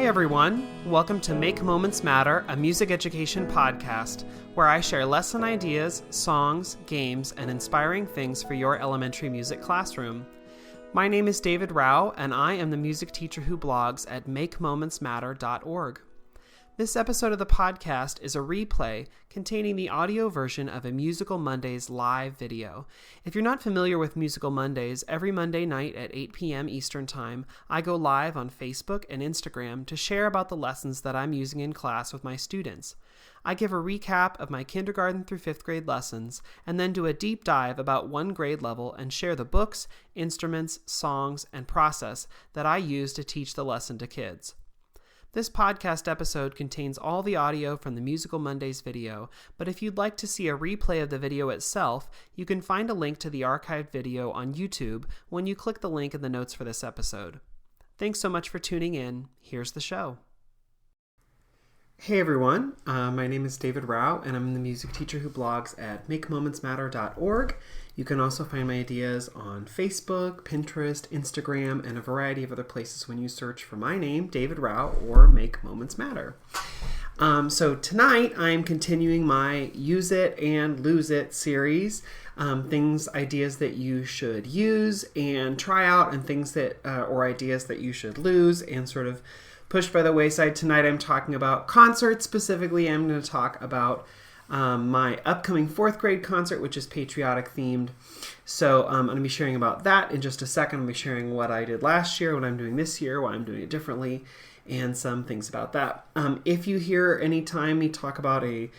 Hi everyone, welcome to Make Moments Matter, a music education podcast, where I share lesson ideas, songs, games, and inspiring things for your elementary music classroom. My name is David Rao, and I am the music teacher who blogs at makemomentsmatter.org. This episode of the podcast is a replay containing the audio version of a Musical Mondays live video. If you're not familiar with Musical Mondays, every Monday night at 8 p.m. Eastern Time, I go live on Facebook and Instagram to share about the lessons that I'm using in class with my students. I give a recap of my kindergarten through 5th grade lessons, and then do a deep dive about one grade level and share the books, instruments, songs, and process that I use to teach the lesson to kids. This podcast episode contains all the audio from the Musical Mondays video, but if you'd like to see a replay of the video itself, you can find a link to the archived video on YouTube when you click the link in the notes for this episode. Thanks so much for tuning in. Here's the show. Hey everyone, my name is David Rao, and I'm the music teacher who blogs at makemomentsmatter.org. You can also find my ideas on Facebook, Pinterest, Instagram, and a variety of other places when you search for my name, David Rao, or Make Moments Matter. So tonight I'm continuing my Use It and Lose It series. Ideas that you should use and try out, and things that, or ideas that you should lose and sort of pushed by the wayside. Tonight I'm talking about concerts. Specifically, I'm going to talk about my upcoming 4th grade concert, which is patriotic-themed. So I'm going to be sharing about that in just a second. I'm going to be sharing what I did last year, what I'm doing this year, why I'm doing it differently, and some things about that. If you hear any time me talk about a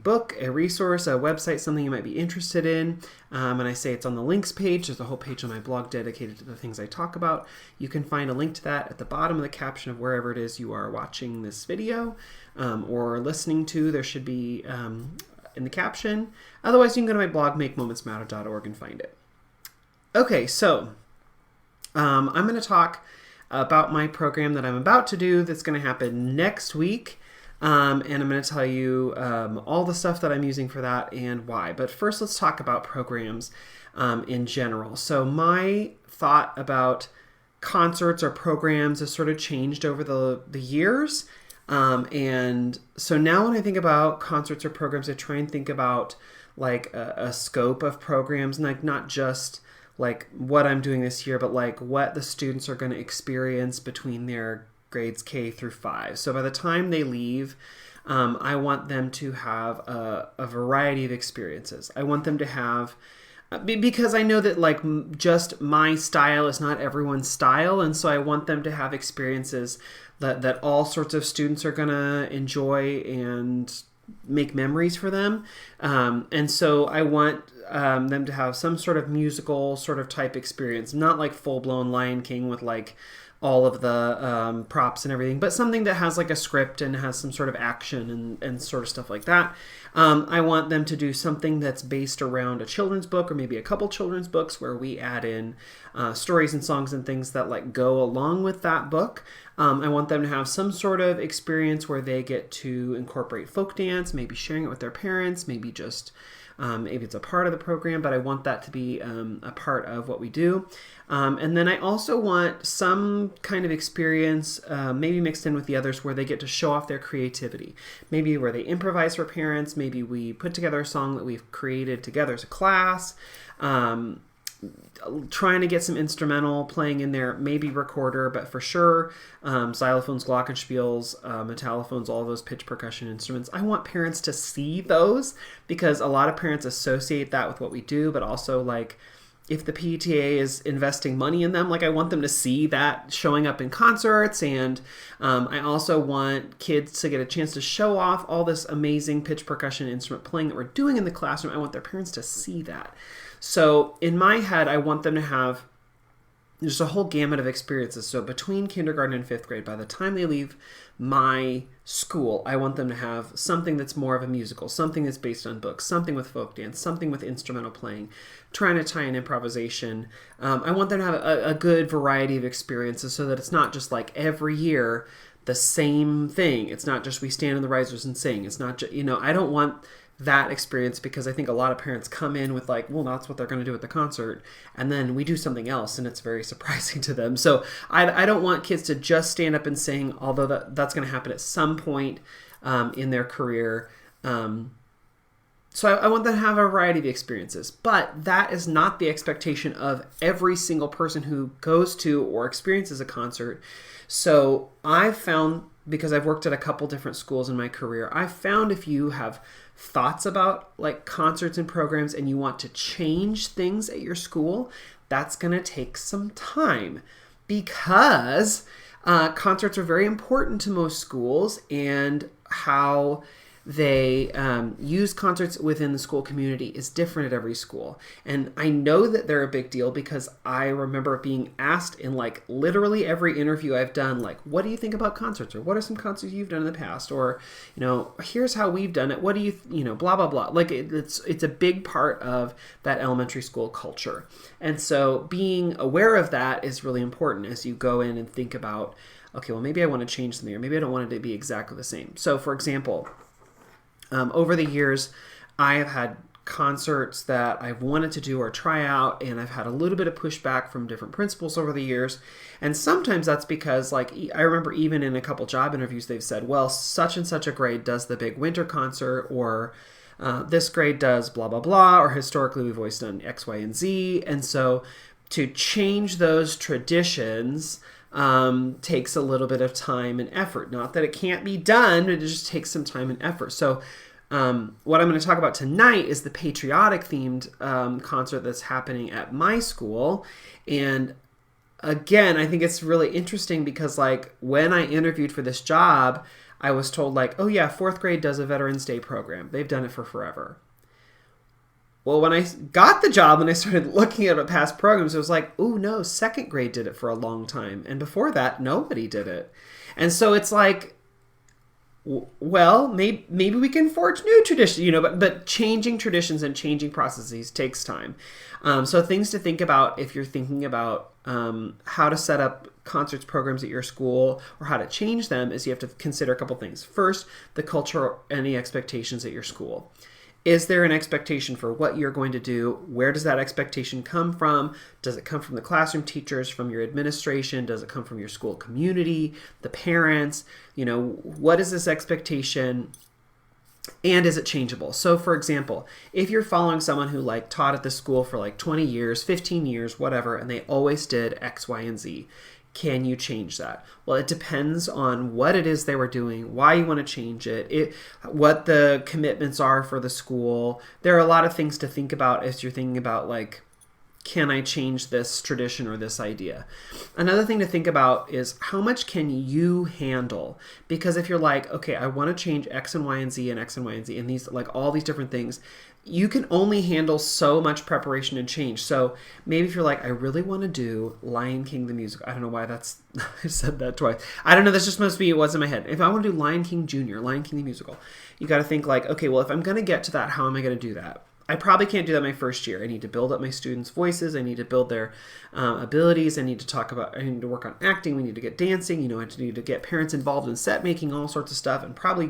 book, a resource, a website, something you might be interested in, and I say it's on the links page, there's a whole page on my blog dedicated to the things I talk about. You can find a link to that at the bottom of the caption of wherever it is you are watching this video or listening to. There should be in the caption. Otherwise, you can go to my blog, makemomentsmatter.org, and find it. Okay, so I'm going to talk about my program that I'm about to do that's going to happen next week. And I'm going to tell you all the stuff that I'm using for that and why. But first, let's talk about programs in general. So my thought about concerts or programs has sort of changed over the years. And so now when I think about concerts or programs, I try and think about like a scope of programs, and like not just like what I'm doing this year, but like what the students are going to experience between their grades K through 5. So by the time they leave, I want them to have a variety of experiences. I want them to have, because I know that like just my style is not everyone's style, and so I want them to have experiences that all sorts of students are going to enjoy and make memories for them. And so I want them to have some sort of musical sort of type experience, not like full-blown Lion King with like all of the props and everything, but something that has like a script and has some sort of action and sort of stuff like that. I want them to do something that's based around a children's book, or maybe a couple children's books, where we add in stories and songs and things that like go along with that book. I want them to have some sort of experience where they get to incorporate folk dance, maybe sharing it with their parents, maybe just maybe it's a part of the program, but I want that to be a part of what we do. And then I also want some kind of experience, maybe mixed in with the others, where they get to show off their creativity. Maybe where they improvise for parents, maybe we put together a song that we've created together as a class, trying to get some instrumental playing in there, maybe recorder, but for sure, xylophones, glockenspiels, metallophones, all those pitch percussion instruments. I want parents to see those, because a lot of parents associate that with what we do, but also like if the PTA is investing money in them, like I want them to see that showing up in concerts. And I also want kids to get a chance to show off all this amazing pitch percussion instrument playing that we're doing in the classroom. I want their parents to see that. So in my head, I want them to have just a whole gamut of experiences. So between kindergarten and 5th grade, by the time they leave my school, I want them to have something that's more of a musical, something that's based on books, something with folk dance, something with instrumental playing, trying to tie in improvisation. I want them to have a good variety of experiences, so that it's not just like every year the same thing. It's not just we stand in the risers and sing. It's not just, I don't want that experience, because I think a lot of parents come in with like, well, that's what they're going to do at the concert, and then we do something else, and it's very surprising to them. So I don't want kids to just stand up and sing, although that's going to happen at some point in their career. So I want them to have a variety of experiences, but that is not the expectation of every single person who goes to or experiences a concert. So I've found, because I've worked at a couple different schools in my career, I've found if you have thoughts about like concerts and programs and you want to change things at your school, that's going to take some time, because concerts are very important to most schools, and how they use concerts within the school community is different at every school. And I know that they're a big deal because I remember being asked in like literally every interview I've done, like, what do you think about concerts? Or what are some concerts you've done in the past? Or, here's how we've done it. What do you, blah, blah, blah. Like it's a big part of that elementary school culture. And so being aware of that is really important as you go in and think about, okay, well, maybe I want to change something, or maybe I don't want it to be exactly the same. So for example, over the years, I have had concerts that I've wanted to do or try out, and I've had a little bit of pushback from different principals over the years. And sometimes that's because, like, I remember even in a couple job interviews, they've said, well, such and such a grade does the big winter concert, or this grade does blah, blah, blah, or historically we've always done X, Y, and Z. And so to change those traditions takes a little bit of time and effort. Not that it can't be done, it just takes some time and effort. So what I'm going to talk about tonight is the patriotic-themed concert that's happening at my school. And again, I think it's really interesting because, like, when I interviewed for this job, I was told, like, oh yeah, 4th grade does a Veterans Day program. They've done it for forever. Well, when I got the job and I started looking at past programs, it was like, oh no, 2nd grade did it for a long time. And before that, nobody did it. And so it's like, well, maybe we can forge new traditions, but changing traditions and changing processes takes time. So things to think about if you're thinking about how to set up concerts programs at your school or how to change them is you have to consider a couple things. First, the culture and the expectations at your school. Is there an expectation for what you're going to do? Where does that expectation come from? Does it come from the classroom teachers, from your administration? Does it come from your school community, the parents? What is this expectation? And is it changeable? So for example, if you're following someone who like taught at the school for like 20 years, 15 years, whatever, and they always did X, Y, and Z, can you change that? Well, it depends on what it is they were doing, why you want to change it, what the commitments are for the school. There are a lot of things to think about as you're thinking about, like, can I change this tradition or this idea? Another thing to think about is how much can you handle? Because if you're like, okay, I want to change X and Y and Z and X and Y and Z and these, like, all these different things, you can only handle so much preparation and change. So maybe if you're like, I really want to do Lion King the musical. I don't know why I said that twice. I don't know. This just must be what's in my head. If I want to do Lion King Jr., Lion King the musical, you got to think like, okay, well, if I'm going to get to that, how am I going to do that? I probably can't do that my first year. I need to build up my students' voices. I need to build their abilities. I need to work on acting. We need to get dancing. I need to get parents involved in set making, all sorts of stuff. And probably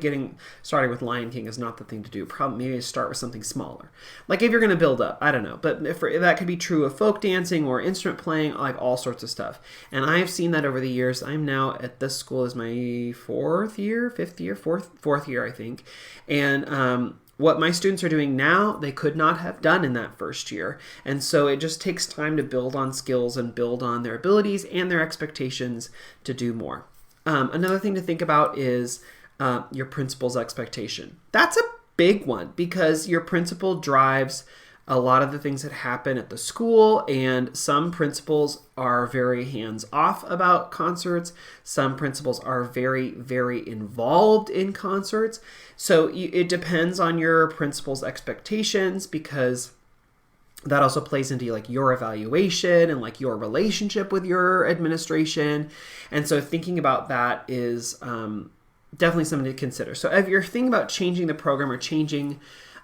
starting with Lion King is not the thing to do. Probably maybe start with something smaller. Like if you're going to build up, I don't know. But if that could be true of folk dancing or instrument playing, like all sorts of stuff. And I have seen that over the years. I'm now at this school is my fourth year, I think. And what my students are doing now, they could not have done in that first year. And so it just takes time to build on skills and build on their abilities and their expectations to do more. Another thing to think about is your principal's expectation. That's a big one because your principal drives a lot of the things that happen at the school, and some principals are very hands-off about concerts. Some principals are very, very involved in concerts. So it depends on your principal's expectations, because that also plays into like your evaluation and like your relationship with your administration. And so thinking about that is definitely something to consider. So if you're thinking about changing the program or changing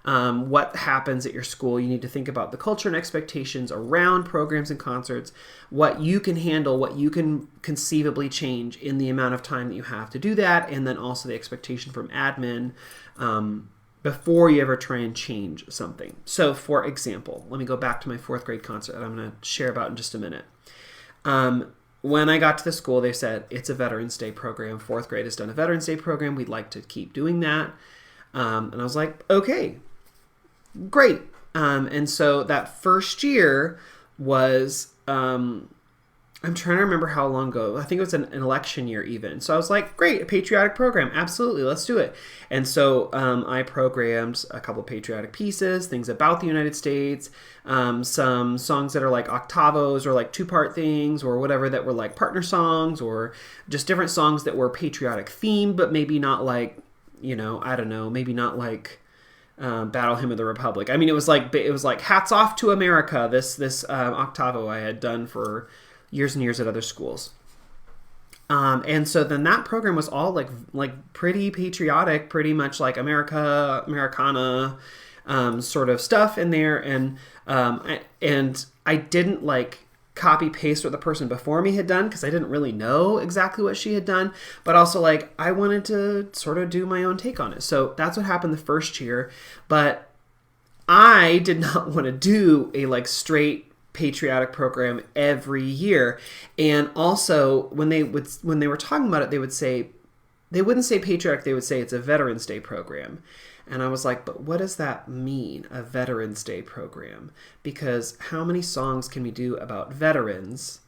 what happens at your school, you need to think about the culture and expectations around programs and concerts, what you can handle, what you can conceivably change in the amount of time that you have to do that, and then also the expectation from admin before you ever try and change something. So, for example, let me go back to my 4th grade concert that I'm going to share about in just a minute. When I got to the school, they said, it's a Veterans Day program. 4th grade has done a Veterans Day program. We'd like to keep doing that. And I was like, okay, great. And so that first year was, I'm trying to remember how long ago. I think it was an election year even. So I was like, great, a patriotic program. Absolutely, let's do it. And so I programmed a couple of patriotic pieces, things about the United States, some songs that are like octavos or like 2-part things or whatever that were like partner songs or just different songs that were patriotic themed, but maybe not like, I don't know, maybe not like Battle Hymn of the Republic. I mean, it was like Hats Off to America, this octavo I had done for years and years at other schools. And so then that program was all like pretty patriotic, pretty much like Americana sort of stuff in there. And I didn't like copy paste what the person before me had done because I didn't really know exactly what she had done. But also like I wanted to sort of do my own take on it. So that's what happened the first year. But I did not want to do a like straight patriotic program every year. And also when they were talking about it, they wouldn't say patriotic, they would say it's a Veterans Day program. And I was like, but what does that mean, a Veterans Day program? Because how many songs can we do about veterans?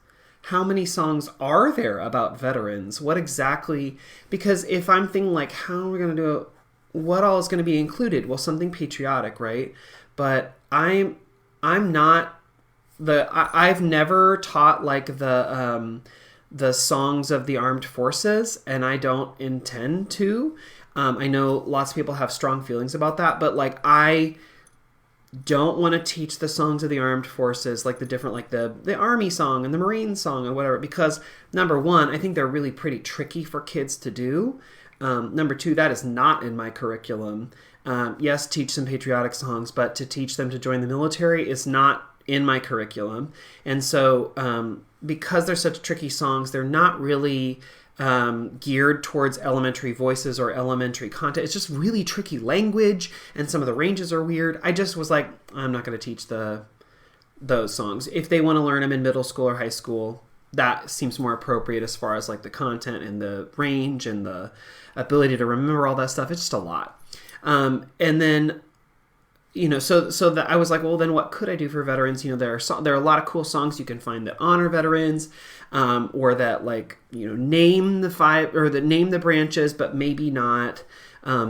How many songs are there about veterans? What exactly? Because if I'm thinking like, how are we going to do it? What all is going to be included? Well, something patriotic, right? But I'm not I've never taught like the songs of the armed forces, and I don't intend to. I know lots of people have strong feelings about that, but like I don't want to teach the songs of the armed forces, like the different, like the Army song and the Marine song and whatever, because number one, I think they're really pretty tricky for kids to do. Number two, that is not in my curriculum. Yes, teach some patriotic songs, but to teach them to join the military is not in my curriculum. And so because they're such tricky songs, they're not really geared towards elementary voices or elementary content. It's just really tricky language, and some of the ranges are weird. I just was like, I'm not going to teach those songs. If they want to learn them in middle school or high school, that seems more appropriate as far as like the content and the range and the ability to remember all that stuff. It's just a lot. And then so that I was like, well, then what could I do for veterans? There are a lot of cool songs you can find that honor veterans, or that like, name the branches, but maybe not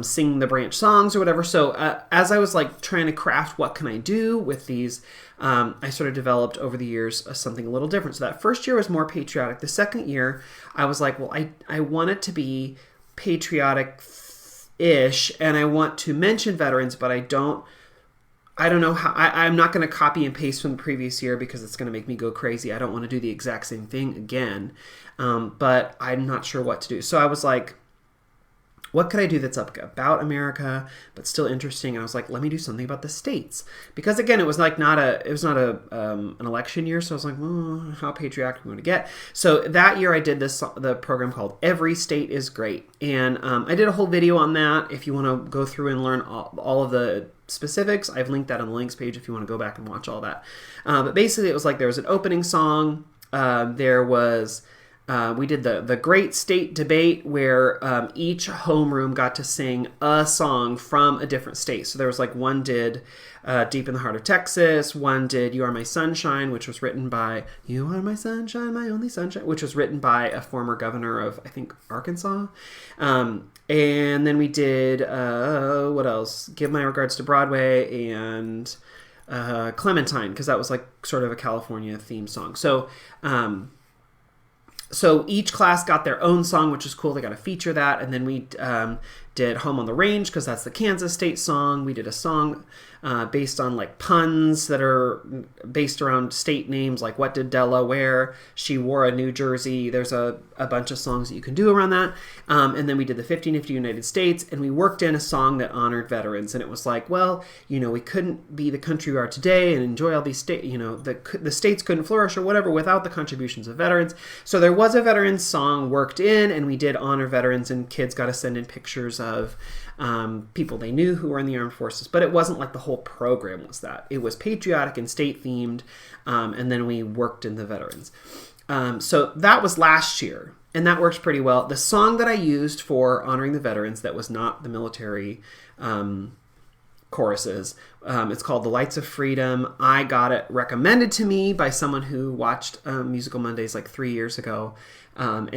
sing the branch songs or whatever. So as I was like trying to craft what can I do with these, I sort of developed over the years something a little different. So that first year was more patriotic. The second year, I was like, well, I want it to be patriotic-ish, and I want to mention veterans, but I don't know how. I'm not going to copy and paste from the previous year because it's going to make me go crazy. I don't want to do the exact same thing again, but I'm not sure what to do. So I was like, what could I do that's about America but still interesting? And I was like, let me do something about the states, because again, it was not an election year. So I was like, how patriotic am I going to get? So that year I did the program called Every State is Great, and I did a whole video on that. If you want to go through and learn all of the specifics, I've linked that on the links page if you want to go back and watch all that. But basically, it was like there was an opening song. There was. We did the great state debate where each homeroom got to sing a song from a different state. So there was like one did Deep in the Heart of Texas, one did You Are My Sunshine, which was written by You Are My Sunshine, My Only Sunshine, which was written by a former governor of, I think, Arkansas. And then we did, what else? Give My Regards to Broadway and Clementine, because that was like sort of a California theme song. So each class got their own song, which is cool. They got to feature that. And then we did Home on the Range, because that's the Kansas state song. We did a song based on like puns that are based around state names, like What Did Della Wear? She Wore a New Jersey. There's a bunch of songs that you can do around that. And then we did the 1550 United States, and we worked in a song that honored veterans. And it was like, well, we couldn't be the country we are today and enjoy all these states, the states couldn't flourish or whatever without the contributions of veterans. So there was a veterans song worked in, and we did honor veterans, and kids got to send in pictures of people they knew who were in the armed forces, but it wasn't like the whole program was that. It was patriotic and state themed, and then we worked in the veterans. So that was last year, and that worked pretty well. The song that I used for honoring the veterans that was not the military choruses, it's called The Lights of Freedom. I got it recommended to me by someone who watched Musical Mondays like 3 years ago, and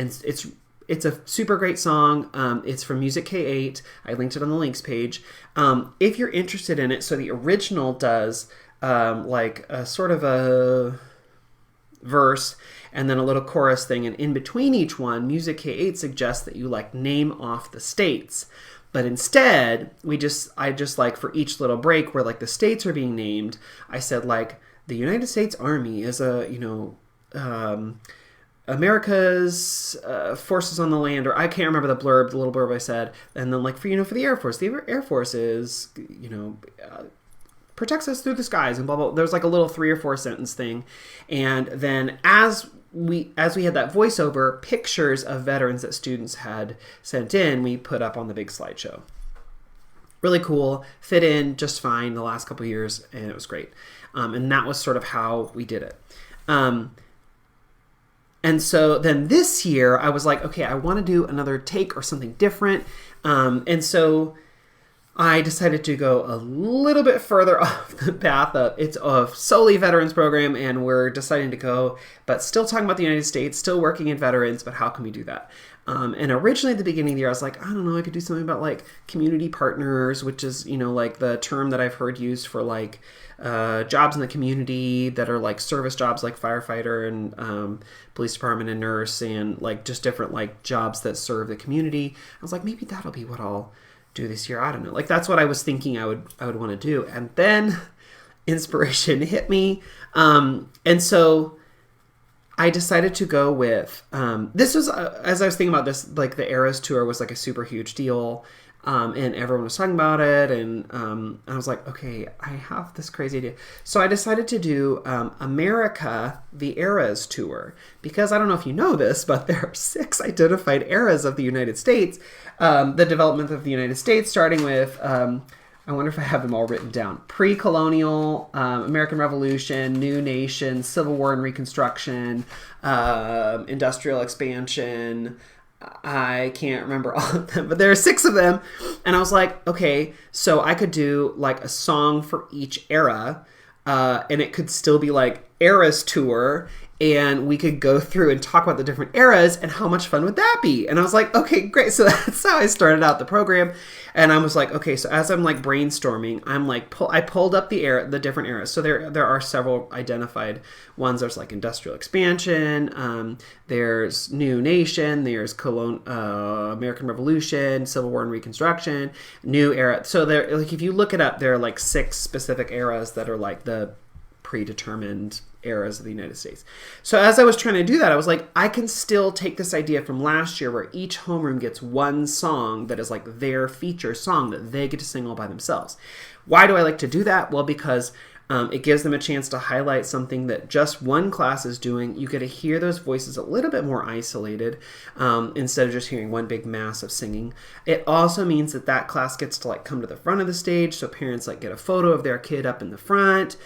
it's a super great song. It's from Music K8. I linked it on the links page. If you're interested in it, so the original does like a sort of a verse and then a little chorus thing, and in between each one, Music K8 suggests that you like name off the states. But instead, I just like for each little break where like the states are being named, I said like the United States Army is America's forces on the land, or I can't remember the little blurb I said. And then like for the Air Force, the Air Force is, protects us through the skies and blah, blah. There's like a little 3 or 4 sentence thing. And then as we had that voiceover, pictures of veterans that students had sent in, we put up on the big slideshow. Really cool, fit in just fine the last couple of years, and it was great. And that was sort of how we did it. And so then this year, I was like, okay, I want to do another take or something different. And so I decided to go a little bit further off the path of it's a solely veterans program, and we're deciding to go, but still talking about the United States, still working in veterans, but how can we do that? And originally at the beginning of the year, I was like, I don't know, I could do something about like community partners, which is, like the term that I've heard used for like jobs in the community that are like service jobs like firefighter and police department and nurse, and like just different like jobs that serve the community. I was like, maybe that'll be what I'll do this year. I don't know. Like that's what I was thinking I would want to do. And then inspiration hit me. And so I decided to go with, this was, as I was thinking about this, like the Eras tour was like a super huge deal. And everyone was talking about it. And I was like, okay, I have this crazy idea. So I decided to do America, the Eras tour, because I don't know if you know this, but there are 6 identified eras of the United States. The development of the United States, starting with, I wonder if I have them all written down. Pre-colonial, American Revolution, New Nation, Civil War and Reconstruction, Industrial Expansion. I can't remember all of them, but there are 6 of them. And I was like, okay, so I could do like a song for each era, and it could still be like Eras Tour, and we could go through and talk about the different eras, and how much fun would that be? And I was like, okay, great. So that's how I started out the program. And I was like, okay, so as I'm like brainstorming, I'm like, I pulled up the different eras. So there are several identified ones. There's like Industrial Expansion, there's New Nation, there's American Revolution, Civil War and Reconstruction, New Era. So there, like if you look it up, there are like 6 specific eras that are like the predetermined eras of the United States. So as I was trying to do that, I was like, I can still take this idea from last year where each homeroom gets one song that is like their feature song that they get to sing all by themselves. Why do I like to do that? Well, because it gives them a chance to highlight something that just one class is doing. You get to hear those voices a little bit more isolated instead of just hearing one big mass of singing. It also means that class gets to like come to the front of the stage, so parents like get a photo of their kid up in the front.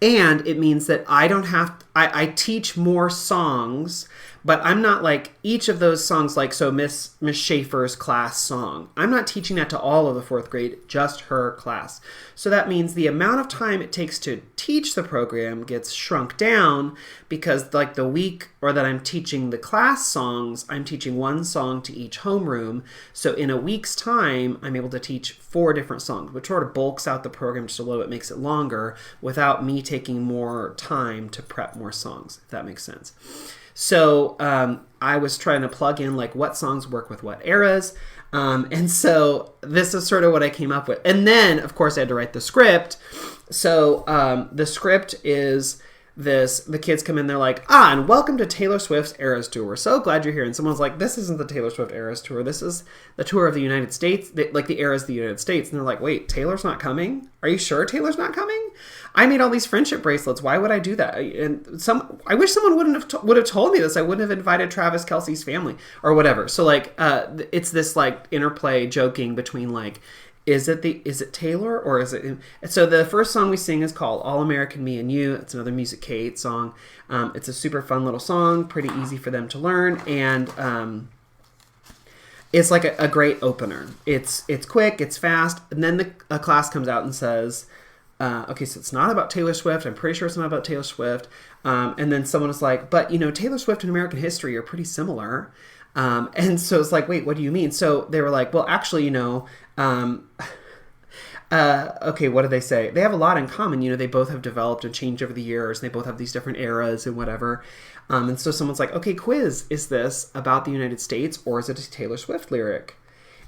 And it means that I teach more songs, but I'm not like each of those songs, like, so Miss Schaefer's class song, I'm not teaching that to all of the 4th grade, just her class. So that means the amount of time it takes to teach the program gets shrunk down, because like the week or that I'm teaching the class songs, I'm teaching one song to each homeroom. So in a week's time, I'm able to teach 4 different songs, which sort of bulks out the program just a little bit, makes it longer without me taking more time to prep more songs, if that makes sense. So I was trying to plug in like what songs work with what eras. And so this is sort of what I came up with. And then, of course, I had to write the script. So the script is the kids come in, they're like, and welcome to Taylor Swift's Eras Tour. We're so glad you're here. And someone's like, this isn't the Taylor Swift Eras Tour. This is the tour of the United States, like the Eras of the United States. And they're like, wait, Taylor's not coming? Are you sure Taylor's not coming? I made all these friendship bracelets. Why would I do that? And I wish someone would have told me this. I wouldn't have invited Travis Kelce's family or whatever. So like, it's this like interplay joking between like, is it Taylor or is it? So the first song we sing is called All American Me and You. It's another Music K8 song. It's a super fun little song, pretty easy for them to learn, and it's like a great opener. It's quick, it's fast, and then a class comes out and says, okay, so it's not about Taylor Swift. I'm pretty sure it's not about Taylor Swift. And then someone is like, but Taylor Swift and American history are pretty similar. And so it's like, wait, what do you mean? So they were like, well, actually, okay, what did they say? They have a lot in common. They both have developed and changed over the years. And they both have these different eras and whatever. And so someone's like, okay, quiz, is this about the United States or is it a Taylor Swift lyric?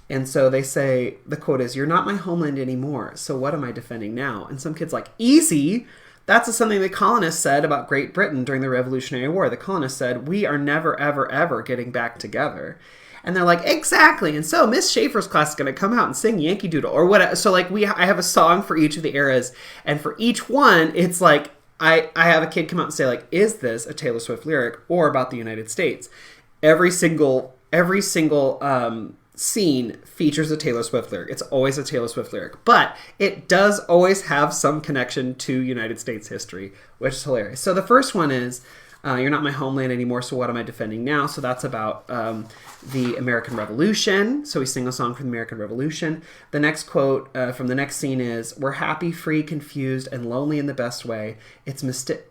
And so they say, the quote is, "You're not my homeland anymore, so what am I defending now?" And some kid's like, easy! That's something the colonists said about Great Britain during the Revolutionary War. The colonists said, we are never, ever, ever getting back together. And they're like, exactly. And so Miss Schaefer's class is going to come out and sing Yankee Doodle or whatever. So like I have a song for each of the eras. And for each one, it's like, I have a kid come out and say like, is this a Taylor Swift lyric or about the United States? Every single scene features a Taylor Swift lyric. It's always a Taylor Swift lyric, but it does always have some connection to United States history, which is hilarious. So the first one is, "You're not my homeland anymore, so what am I defending now?" So that's about the American Revolution. So we sing a song from the American Revolution. The next quote from the next scene is, "We're happy, free, confused, and lonely in the best way. It's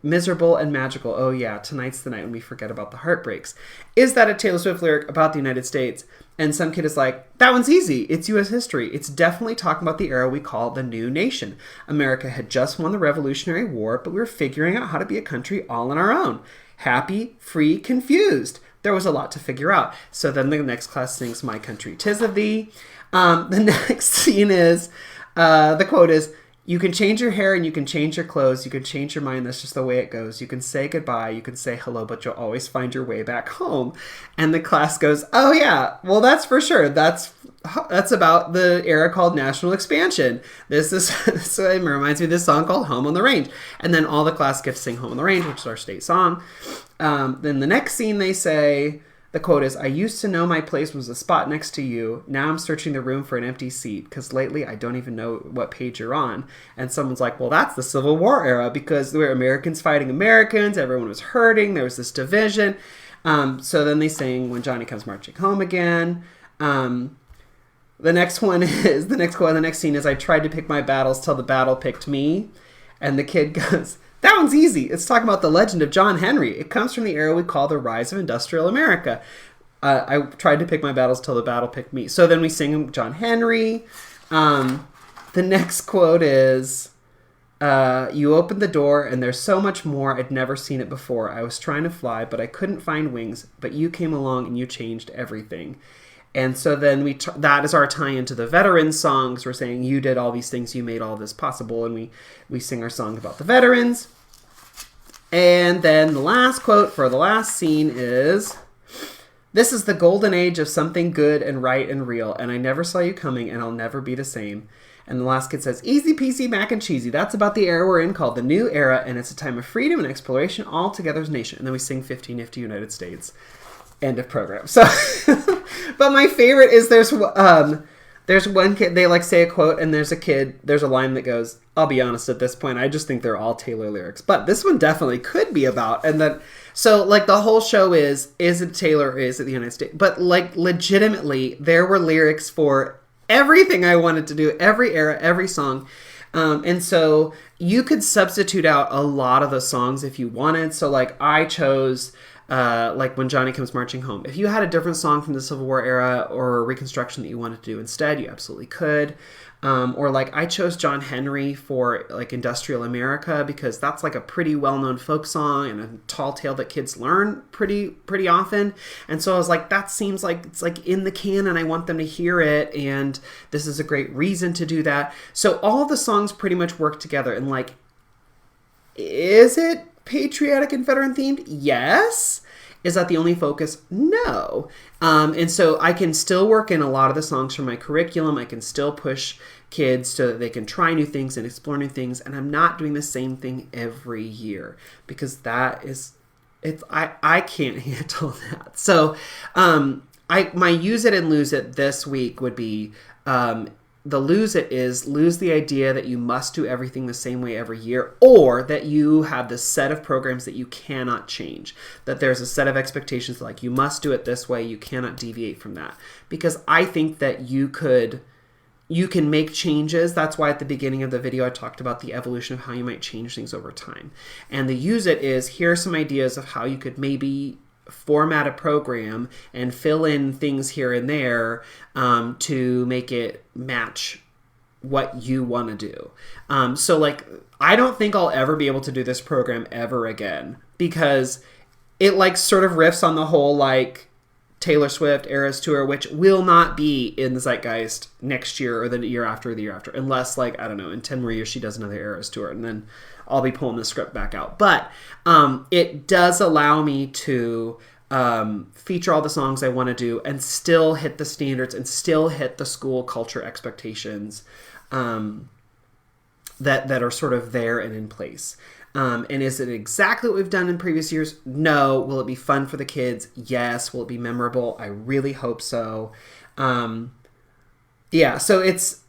miserable and magical. Oh yeah, tonight's the night when we forget about the heartbreaks." Is that a Taylor Swift lyric about the United States? And some kid is like, that one's easy. It's U.S. history. It's definitely talking about the era we call the new nation. America had just won the Revolutionary War, but we were figuring out how to be a country all on our own. Happy, free, confused. There was a lot to figure out. So then the next class sings My Country 'Tis of Thee. The next scene is, the quote is, "You can change your hair and you can change your clothes. You can change your mind. That's just the way it goes. You can say goodbye. You can say hello, but you'll always find your way back home." And the class goes, "Oh yeah, well that's for sure. That's about the era called national expansion. So it reminds me of this song called Home on the Range." And then all the class gets to sing Home on the Range, which is our state song. Then the next scene they say, the quote is, "I used to know my place was a spot next to you. Now I'm searching the room for an empty seat because lately I don't even know what page you're on." And someone's like, well, that's the Civil War era because there were Americans fighting Americans. Everyone was hurting. There was this division. So then they sing When Johnny Comes Marching Home Again. The next one is, the next scene is, "I tried to pick my battles till the battle picked me." And the kid goes, that one's easy. It's talking about the legend of John Henry. It comes from the era we call the rise of industrial America. I tried to pick my battles till the battle picked me. So then we sing John Henry. The next quote is, "You opened the door and there's so much more. I'd never seen it before. I was trying to fly, but I couldn't find wings. But you came along and you changed everything." And so then that is our tie-in to the veterans songs. We're saying you did all these things, you made all this possible, and we sing our song about the veterans. And then the last quote for the last scene is, "This is the golden age of something good and right and real, and I never saw you coming, and I'll never be the same." And the last kid says, "Easy peasy mac and cheesy. That's about the era we're in called the new era, and it's a time of freedom and exploration all together as a nation." And then we sing 50 Nifty United States. End of program. So, but my favorite is there's one kid, they like say a quote and there's a line that goes, "I'll be honest at this point, I just think they're all Taylor lyrics. But this one definitely could be about," and then, so like the whole show is it Taylor or is it the United States? But like legitimately, there were lyrics for everything I wanted to do, every era, every song. And so you could substitute out a lot of the songs if you wanted. So like I chose, like When Johnny Comes Marching Home. If you had a different song from the Civil War era or Reconstruction that you wanted to do instead, you absolutely could. Or like I chose John Henry for like Industrial America because that's like a pretty well-known folk song and a tall tale that kids learn pretty often. And so I was like, that seems like it's like in the can and I want them to hear it. And this is a great reason to do that. So all the songs pretty much work together. And like, is it patriotic and veteran themed? Yes. Is that the only focus? No. And so I can still work in a lot of the songs from my curriculum. I can still push kids so that they can try new things and explore new things. And I'm not doing the same thing every year because that is, I can't handle that. So my use it and lose it this week would be, the lose it is lose the idea that you must do everything the same way every year, or that you have this set of programs that you cannot change, that there's a set of expectations like you must do it this way, you cannot deviate from that. Because I think that you can make changes. That's why at the beginning of the video I talked about the evolution of how you might change things over time. And the use it is, here are some ideas of how you could maybe format a program and fill in things here and there to make it match what you want to do. So like, I don't think I'll ever be able to do this program ever again because it like sort of riffs on the whole like Taylor Swift Eras Tour, which will not be in the zeitgeist next year or the year after or the year after, unless like, I don't know, in 10 more years she does another Eras Tour and then I'll be pulling the script back out. But it does allow me to feature all the songs I want to do and still hit the standards and still hit the school culture expectations that are sort of there and in place. And is it exactly what we've done in previous years? No. Will it be fun for the kids? Yes. Will it be memorable? I really hope so. Yeah, so it's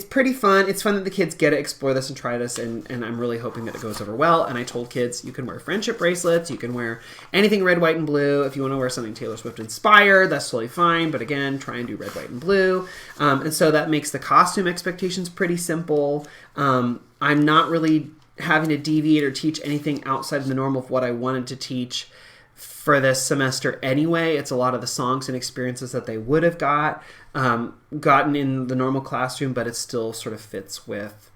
pretty fun. It's fun that the kids get to explore this and try this, and I'm really hoping that it goes over well. And I told kids, you can wear friendship bracelets, you can wear anything red, white, and blue. If you want to wear something Taylor Swift inspired, that's totally fine. But again, try and do red, white, and blue. And so that makes the costume expectations pretty simple. I'm not really having to deviate or teach anything outside of the norm of what I wanted to teach for this semester anyway. It's a lot of the songs and experiences that they would have gotten in the normal classroom, but it still sort of fits with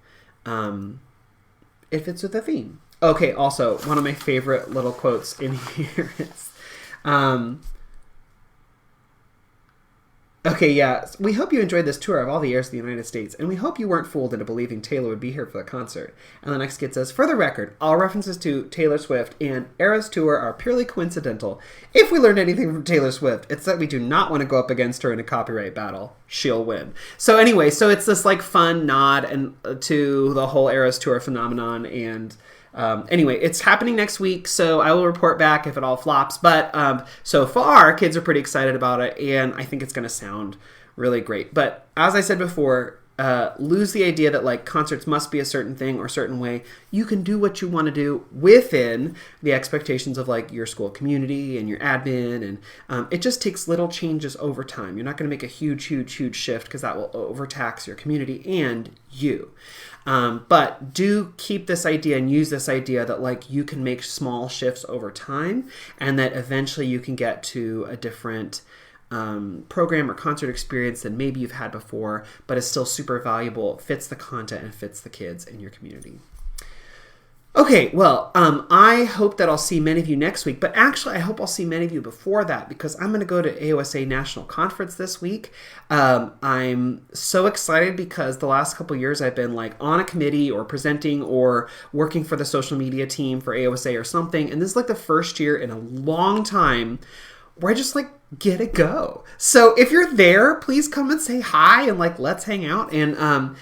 the theme. Okay, also, one of my favorite little quotes in here is okay, yeah. We hope you enjoyed this tour of all the airs of the United States, and we hope you weren't fooled into believing Taylor would be here for the concert. And the next kid says, for the record, all references to Taylor Swift and Eras Tour are purely coincidental. If we learned anything from Taylor Swift, it's that we do not want to go up against her in a copyright battle. She'll win. So anyway, so it's this like fun nod and to the whole Eras Tour phenomenon, and anyway, it's happening next week, so I will report back if it all flops. But so far, kids are pretty excited about it, and I think it's going to sound really great. But as I said before, lose the idea that like concerts must be a certain thing or a certain way. You can do what you want to do within the expectations of like your school community and your admin, and it just takes little changes over time. You're not going to make a huge shift because that will overtax your community and you. But do keep this idea and use this idea that like you can make small shifts over time, and that eventually you can get to a different program or concert experience than maybe you've had before, but is still super valuable, fits the content, and fits the kids in your community. Okay, well, I hope that I'll see many of you next week, but actually I hope I'll see many of you before that, because I'm going to go to AOSA National Conference this week. I'm so excited because the last couple years I've been like on a committee or presenting or working for the social media team for AOSA or something, and this is like the first year in a long time where I just like get to go. So if you're there, please come and say hi and like let's hang out. And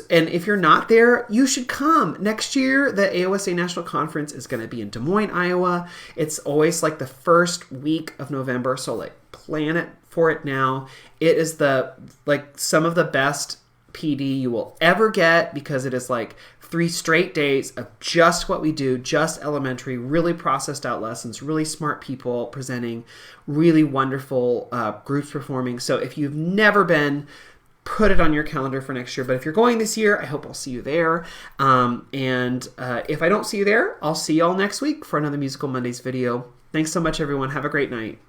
if you're not there, you should come. Next year, the AOSA National Conference is going to be in Des Moines, Iowa. It's always like the first week of November, so like plan it for it now. It is some of the best PD you will ever get, because it is like 3 straight days of just what we do, just elementary, really processed out lessons, really smart people presenting, really wonderful groups performing. So if you've never been, put it on your calendar for next year. But if you're going this year, I hope I'll see you there. If I don't see you there, I'll see y'all next week for another Musical Mondays video. Thanks so much, everyone. Have a great night.